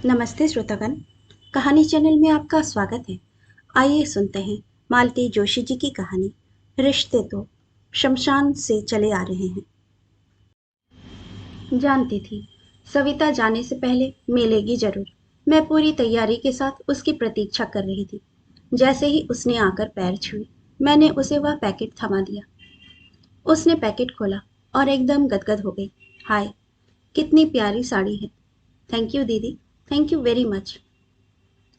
नमस्ते श्रोतागण। कहानी चैनल में आपका स्वागत है। आइए सुनते हैं मालती जोशी जी की कहानी रिश्ते तो शमशान से चले आ रहे हैं। जानती थी सविता जाने से पहले मिलेगी जरूर। मैं पूरी तैयारी के साथ उसकी प्रतीक्षा कर रही थी। जैसे ही उसने आकर पैर छुए मैंने उसे वह पैकेट थमा दिया। उसने पैकेट खोला और एकदम गदगद हो गई। हाय, कितनी प्यारी साड़ी है। थैंक यू दीदी, थैंक यू वेरी मच।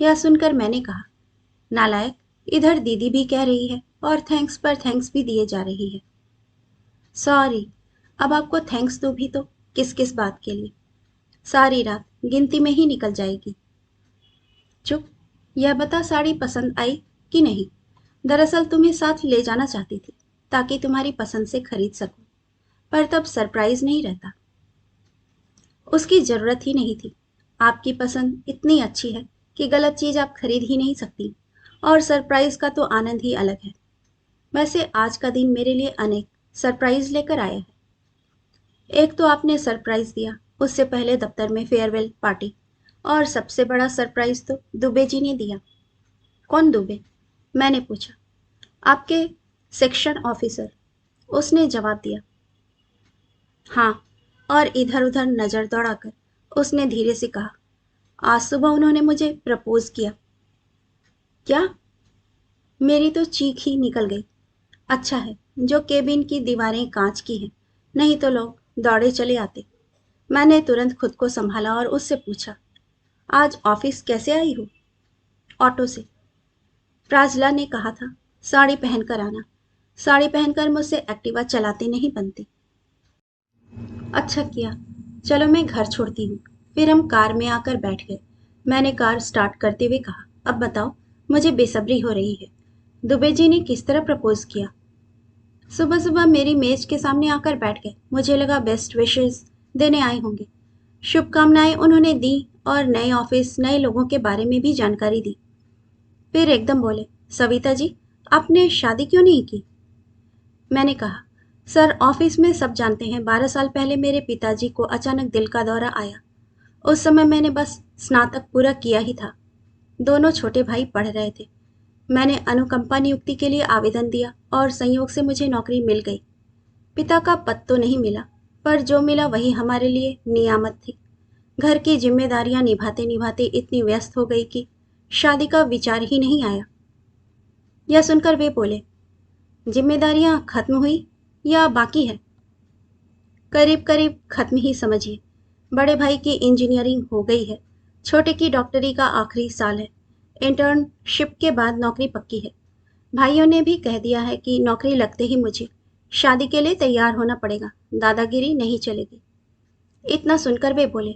यह सुनकर मैंने कहा, नालायक, इधर दीदी भी कह रही है और थैंक्स पर थैंक्स भी दिए जा रही है। सॉरी, अब आपको थैंक्स दूँ भी तो किस किस बात के लिए? सारी रात गिनती में ही निकल जाएगी। चुप, यह बता साड़ी पसंद आई कि नहीं? दरअसल तुम्हें साथ ले जाना चाहती थी ताकि तुम्हारी पसंद से खरीद सकूं, पर तब सरप्राइज नहीं रहता। उसकी जरूरत ही नहीं थी। आपकी पसंद इतनी अच्छी है कि गलत चीज आप खरीद ही नहीं सकती, और सरप्राइज का तो आनंद ही अलग है। वैसे आज का दिन मेरे लिए अनेक सरप्राइज लेकर आया है। एक तो आपने सरप्राइज दिया, उससे पहले दफ्तर में फेयरवेल पार्टी, और सबसे बड़ा सरप्राइज तो दुबे जी ने दिया। कौन दुबे? मैंने पूछा। आपके सेक्शन ऑफिसर, उसने जवाब दिया। हाँ, और इधर उधर नजर दौड़ाकर उसने धीरे से कहा, आज सुबह उन्होंने मुझे प्रपोज किया। क्या? मेरी तो चीख ही निकल गई। अच्छा है जो केबिन की दीवारें कांच की हैं, नहीं तो लोग दौड़े चले आते। मैंने तुरंत खुद को संभाला और उससे पूछा, आज ऑफिस कैसे आई हो? ऑटो से। प्राजला ने कहा था साड़ी पहनकर आना। साड़ी पहनकर मुझसे एक्टिवा चलाते नहीं बनती। अच्छा किया। चलो मैं घर छोड़ती हूँ। फिर हम कार में आकर बैठ गए। मैंने कार स्टार्ट करते हुए कहा, अब बताओ, मुझे बेसब्री हो रही है। दुबे जी ने किस तरह प्रपोज किया? सुबह सुबह मेरी मेज के सामने आकर बैठ गए। मुझे लगा बेस्ट विशेस देने आए होंगे। शुभकामनाएं उन्होंने दी और नए ऑफिस, नए लोगों के बारे में भी जानकारी दी। फिर एकदम बोले, सविता जी, आपने शादी क्यों नहीं की? मैंने कहा, सर ऑफिस में सब जानते हैं 12 साल पहले मेरे पिताजी को अचानक दिल का दौरा आया। उस समय मैंने बस स्नातक पूरा किया ही था। दोनों छोटे भाई पढ़ रहे थे। मैंने अनुकंपा नियुक्ति के लिए आवेदन दिया और संयोग से मुझे नौकरी मिल गई। पिता का पद तो नहीं मिला, पर जो मिला वही हमारे लिए नियामत थी। घर की जिम्मेदारियां निभाते निभाते इतनी व्यस्त हो गई कि शादी का विचार ही नहीं आया। यह सुनकर वे बोले, जिम्मेदारियां खत्म हुई या बाकी है? करीब करीब खत्म ही समझिए। बड़े भाई की इंजीनियरिंग हो गई है, छोटे की डॉक्टरी का आखिरी साल है। इंटर्नशिप के बाद नौकरी पक्की है। भाइयों ने भी कह दिया है कि नौकरी लगते ही मुझे शादी के लिए तैयार होना पड़ेगा, दादागिरी नहीं चलेगी। इतना सुनकर वे बोले,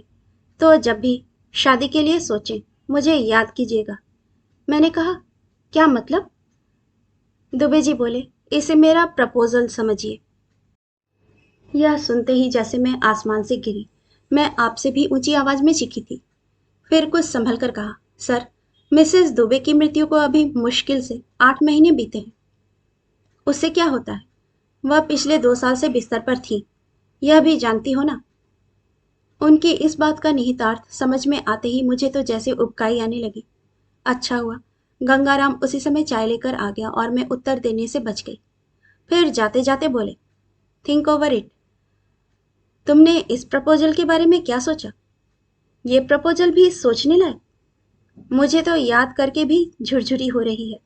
तो जब भी शादी के लिए सोचें मुझे याद कीजिएगा। मैंने कहा, क्या मतलब? दुबे जी बोले, इसे मेरा प्रपोजल समझिए। यह सुनते ही जैसे मैं आसमान से गिरी। मैं आपसे भी ऊंची आवाज में चीखी थी। फिर कुछ संभल कर कहा, सर, मिसेस दुबे की मृत्यु को अभी मुश्किल से 8 महीने बीते हैं। उससे क्या होता है? वह पिछले 2 साल से बिस्तर पर थी, यह भी जानती हो ना? उनकी इस बात का निहितार्थ समझ में आते ही मुझे तो जैसे उबकाई आने लगी। अच्छा हुआ गंगाराम उसी समय चाय लेकर आ गया और मैं उत्तर देने से बच गई। फिर जाते जाते बोले, थिंक ओवर इट। तुमने इस प्रपोजल के बारे में क्या सोचा? ये प्रपोजल भी सोचने लायक? मुझे तो याद करके भी झुरझुरी हो रही है।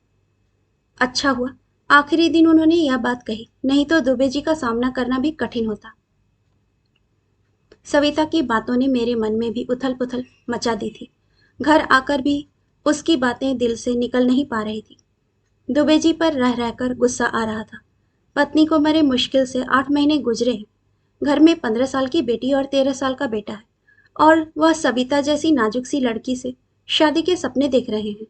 अच्छा हुआ आखिरी दिन उन्होंने यह बात कही, नहीं तो दुबे जी का सामना करना भी कठिन होता। सविता की बातों ने मेरे मन में भी उथल पुथल मचा दी थी। घर आकर भी उसकी बातें दिल से निकल नहीं पा रही थी। दुबे जी पर रह रहकर गुस्सा आ रहा था। पत्नी को मरे मुश्किल से 8 महीने गुजरे हैं। घर में 15 साल की बेटी और 13 साल का बेटा है, और वह सविता जैसी नाजुक सी लड़की से शादी के सपने देख रहे हैं।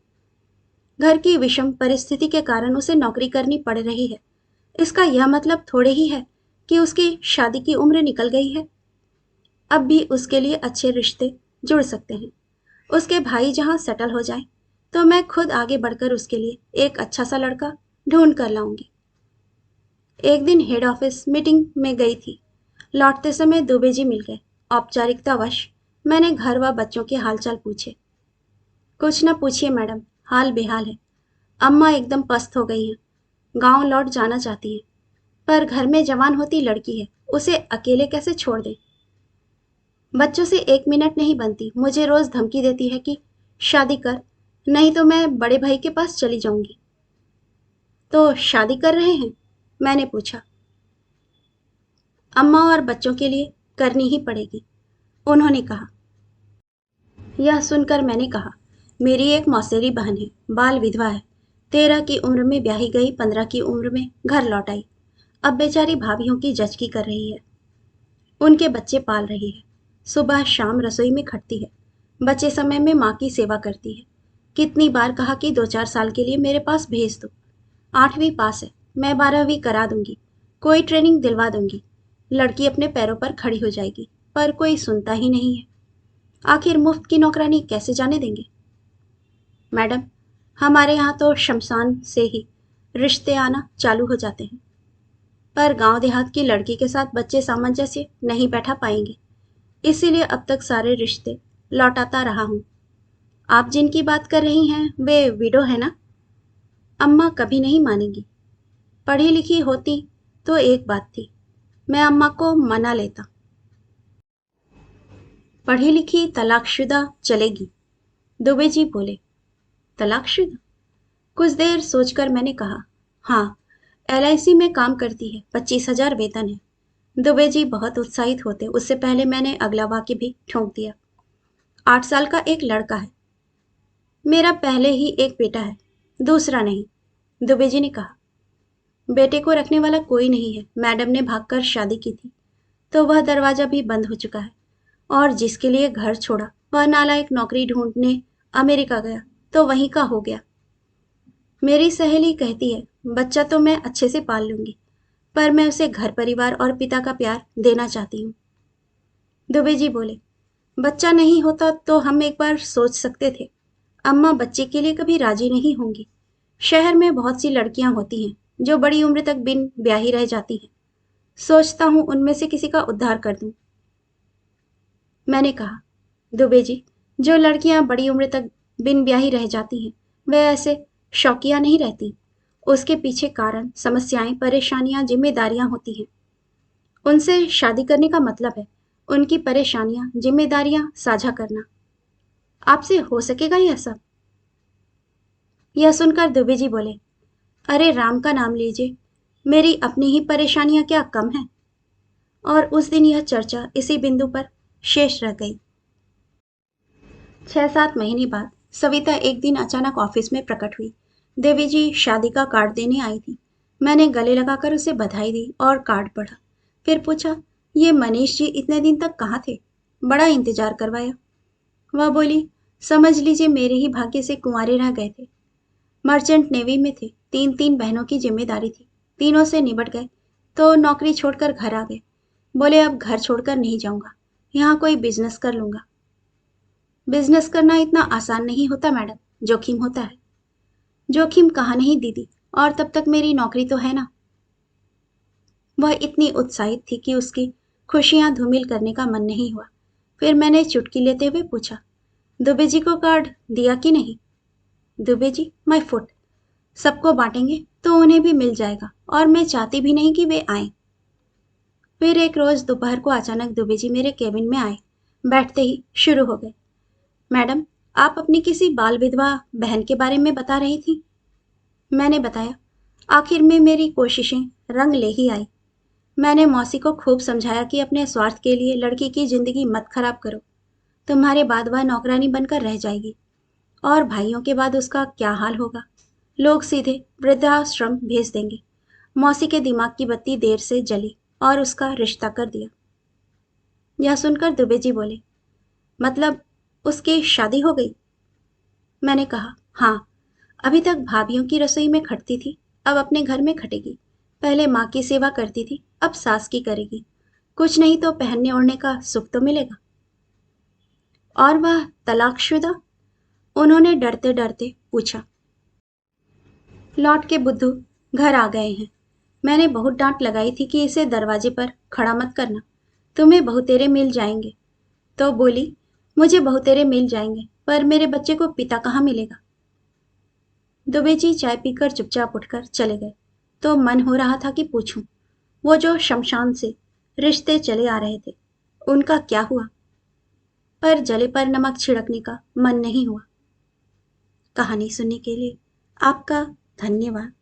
घर की विषम परिस्थिति के कारण उसे नौकरी करनी पड़ रही है। इसका यह मतलब थोड़े ही है कि उसकी शादी की उम्र निकल गई है। अब भी उसके लिए अच्छे रिश्ते जुड़ सकते हैं। उसके भाई जहां सेटल हो जाए तो मैं खुद आगे बढ़कर उसके लिए एक अच्छा सा लड़का ढूंढ कर लाऊंगी। एक दिन हेड ऑफिस मीटिंग में गई थी। लौटते समय दुबे जी मिल गए। औपचारिकतावश मैंने घर व बच्चों के हालचाल पूछे। कुछ न पूछिए मैडम, हाल बेहाल है। अम्मा एकदम पस्त हो गई हैं। गांव लौट जाना चाहती हैं, पर घर में जवान होती लड़की है, उसे अकेले कैसे छोड़ दें। बच्चों से 1 मिनट नहीं बनती, मुझे रोज धमकी देती है कि शादी कर, नहीं तो मैं बड़े भाई के पास चली जाऊंगी। तो शादी कर रहे हैं? मैंने पूछा। अम्मा और बच्चों के लिए करनी ही पड़ेगी, उन्होंने कहा। यह सुनकर मैंने कहा, मेरी एक मौसेरी बहन है, बाल विधवा है। 13 की उम्र में ब्याही गई, 15 की उम्र में घर लौट आई। अब बेचारी भाभीयों की जचकी कर रही है, उनके बच्चे पाल रही है। सुबह शाम रसोई में खटती है, बचे समय में माँ की सेवा करती है। कितनी बार कहा कि 2-4 साल के लिए मेरे पास भेज दो। 8वीं पास है, मैं 12वीं करा दूंगी, कोई ट्रेनिंग दिलवा दूंगी, लड़की अपने पैरों पर खड़ी हो जाएगी। पर कोई सुनता ही नहीं है। आखिर मुफ्त की नौकरानी कैसे जाने देंगे। मैडम, हमारे यहाँ तो शमशान से ही रिश्ते आना चालू हो जाते हैं, पर गांव देहात की लड़की के साथ बच्चे सामंजस्य नहीं बैठा पाएंगे, इसीलिए अब तक सारे रिश्ते लौटाता रहा हूँ। आप जिनकी बात कर रही हैं वे विडो है ना? अम्मा कभी नहीं मानेगी। पढ़ी लिखी होती तो एक बात थी, मैं अम्मा को मना लेता। पढ़ी लिखी तलाकशुदा चलेगी, दुबे जी बोले। तलाकशुदा? कुछ देर सोचकर मैंने कहा, हाँ, LIC में काम करती है, 25,000 वेतन है। दुबे जी बहुत उत्साहित होते, उससे पहले मैंने अगला वाक्य भी ठोक दिया। 8 साल का एक लड़का है। मेरा पहले ही एक बेटा है, दूसरा नहीं, दुबे जी ने कहा। बेटे को रखने वाला कोई नहीं है, मैडम ने भागकर शादी की थी, तो वह दरवाजा भी बंद हो चुका है। और जिसके लिए घर छोड़ा वह नालायक नौकरी ढूंढने अमेरिका गया, तो वहीं का हो गया। मेरी सहेली कहती है, बच्चा तो मैं अच्छे से पाल लूंगी, पर मैं उसे घर परिवार और पिता का प्यार देना चाहती हूँ। दुबे जी बोले, बच्चा नहीं होता तो हम एक बार सोच सकते थे। अम्मा बच्चे के लिए कभी राजी नहीं होंगी। शहर में बहुत सी लड़कियां होती हैं जो बड़ी उम्र तक बिन ब्याही रह जाती हैं। सोचता हूँ उनमें से किसी का उद्धार कर दूं। मैंने कहा, दुबे जी, जो लड़कियां बड़ी उम्र तक बिन ब्याही रह जाती हैं वे ऐसे शौकिया नहीं रहती। उसके पीछे कारण, समस्याएं, परेशानियां, जिम्मेदारियां होती हैं। उनसे शादी करने का मतलब है उनकी परेशानियां, जिम्मेदारियां साझा करना। आपसे हो सकेगा यह सब? यह सुनकर दुबे जी बोले, अरे राम का नाम लीजिए, मेरी अपनी ही परेशानियां क्या कम हैं। और उस दिन यह चर्चा इसी बिंदु पर शेष रह गई। 6-7 महीने बाद सविता एक दिन अचानक ऑफिस में प्रकट हुई। देवी जी शादी का कार्ड देने आई थी। मैंने गले लगाकर उसे बधाई दी और कार्ड पढ़ा। फिर पूछा, ये मनीष जी इतने दिन तक कहाँ थे? बड़ा इंतजार करवाया। वह बोली, समझ लीजिए मेरे ही भाग्य से कुंवारे रह गए थे। मर्चेंट नेवी में थे, 3 बहनों की जिम्मेदारी थी, तीनों से निबट गए, तो नौकरी छोड़कर घर आ गए। बोले अब घर छोड़कर नहीं जाऊंगा, यहाँ कोई बिजनेस कर लूंगा। बिजनेस करना इतना आसान नहीं होता मैडम, जोखिम होता है। जोखिम कहाँ नहीं दीदी, और तब तक मेरी नौकरी तो है ना। वह इतनी उत्साहित थी कि उसकी खुशियां धूमिल करने का मन नहीं हुआ। फिर मैंने चुटकी लेते हुए पूछा, दुबे जी को कार्ड दिया कि नहीं? दुबे जी, माय फुट, सबको बांटेंगे तो उन्हें भी मिल जाएगा, और मैं चाहती भी नहीं कि वे आए। फिर एक रोज दोपहर को अचानक दुबे जी मेरे केबिन में आए। बैठते ही शुरू हो गए, मैडम, आप अपनी किसी बाल विधवा बहन के बारे में बता रही थी। मैंने बताया। आखिर में मेरी कोशिशें रंग ले ही आई। मैंने मौसी को खूब समझाया कि अपने स्वार्थ के लिए लड़की की जिंदगी मत खराब करो। तुम्हारे बाद वह नौकरानी बनकर रह जाएगी, और भाइयों के बाद उसका क्या हाल होगा। लोग सीधे वृद्धाश्रम भेज देंगे। मौसी के दिमाग की बत्ती देर से जली और उसका रिश्ता कर दिया। यह सुनकर दुबे जी बोले, मतलब उसकी शादी हो गई? मैंने कहा, हाँ, अभी तक भाभीयों की रसोई में खटती थी, अब अपने घर में खटेगी। पहले माँ की सेवा करती थी, अब सास की करेगी। कुछ नहीं तो पहनने ओढ़ने का सुख तो मिलेगा। और वह तलाकशुदा? उन्होंने डरते डरते पूछा। लौट के बुद्धू घर आ गए हैं। मैंने बहुत डांट लगाई थी कि इसे दरवाजे पर खड़ा मत करना, तुम्हें बहुतेरे मिल जाएंगे। तो बोली, मुझे बहुतेरे मिल जाएंगे, पर मेरे बच्चे को पिता कहाँ मिलेगा? दुबे जी चाय पीकर चुपचाप उठकर चले गए। तो मन हो रहा था कि पूछूं, वो जो शमशान से रिश्ते चले आ रहे थे, उनका क्या हुआ? पर जले पर नमक छिड़कने का मन नहीं हुआ। कहानी सुनने के लिए आपका धन्यवाद।